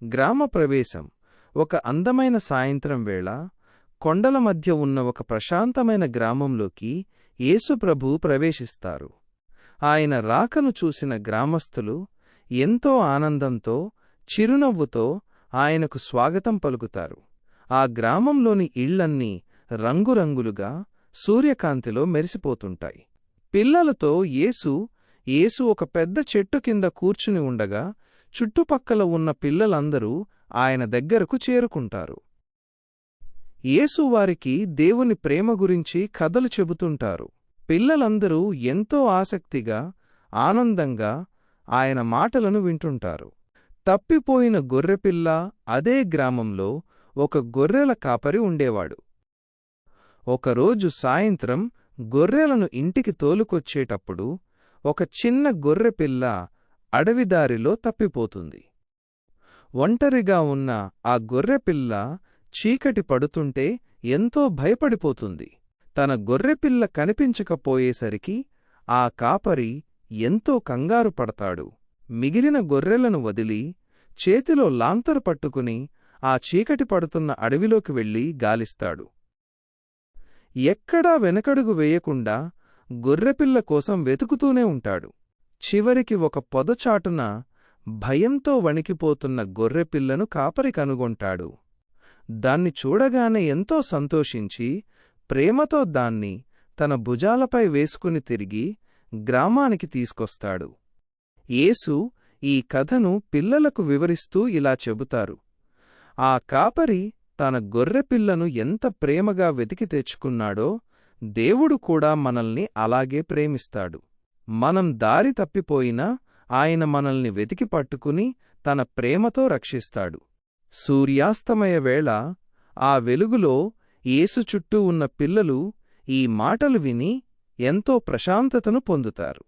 గ్రామ ప్రవేశం. ఒక అందమైన సాయంత్రం వేళ కొండల మధ్య ఉన్న ఒక ప్రశాంతమైన గ్రామంలోకి యేసు ప్రభువు ప్రవేశిస్తారు. ఆయన రాకను చూసిన గ్రామస్థులు ఎంతో ఆనందంతో, చిరునవ్వుతో ఆయనకు స్వాగతం పలుకుతారు. ఆ గ్రామంలోని ఇళ్లన్నీ రంగురంగులుగా సూర్యకాంతిలో మెరిసిపోతుంటాయి. పిల్లలతో యేసు ఒక పెద్ద చెట్టు కింద కూర్చుని ఉండగా చుట్టుపక్కల ఉన్న పిల్లలందరూ ఆయన దగ్గరకు చేరుకుంటారు. యేసు వారికి దేవుని ప్రేమ గురించి కథలు చెబుతుంటారు. పిల్లలందరూ ఎంతో ఆసక్తిగా, ఆనందంగా ఆయన మాటలను వింటుంటారు. తప్పిపోయిన గొర్రెపిల్ల. అదే గ్రామంలో ఒక గొర్రెల కాపరి ఉండేవాడు. ఒకరోజు సాయంత్రం గొర్రెలను ఇంటికి తోలుకొచ్చేటప్పుడు ఒక చిన్న గొర్రెపిల్ల అడవిదారిలో తప్పిపోతుంది. ఒంటరిగా ఉన్న ఆ గొర్రెపిల్ల చీకటి పడుతుంటే ఎంతో భయపడిపోతుంది. తన గొర్రెపిల్ల కనిపించకపోయేసరికి ఆ కాపరి ఎంతో కంగారు పడతాడు. మిగిలిన గొర్రెలను వదిలి చేతిలో లాంతరు పట్టుకుని ఆ చీకటి పడుతున్న అడవిలోకి వెళ్లి గాలిస్తాడు. ఎక్కడా వెనకడుగు వేయకుండా గొర్రెపిల్ల కోసం వెతుకుతూనే ఉంటాడు. చివరికి ఒక పొదచాటున భయంతో వణికిపోతున్న గొర్రెపిల్లను కాపరి కనుగొంటాడు. దాన్ని చూడగానే ఎంతో సంతోషించి ప్రేమతో దాన్ని తన భుజాలపై వేసుకుని తిరిగి గ్రామానికి తీసుకొస్తాడు. యేసు ఈ కథను పిల్లలకు వివరిస్తూ ఇలా చెబుతారు: ఆ కాపరి తన గొర్రెపిల్లను ఎంత ప్రేమగా వెతికి తెచ్చుకున్నాడో దేవుడు కూడా మనల్ని అలాగే ప్రేమిస్తాడు. మనం దారి తప్పిపోయినా ఆయన మనల్ని వెతికి పట్టుకుని తన ప్రేమతో రక్షిస్తాడు. సూర్యాస్తమయ వేళ ఆ వెలుగులో యేసు చుట్టూ ఉన్న పిల్లలు ఈ మాటలు విని ఎంతో ప్రశాంతతను పొందుతారు.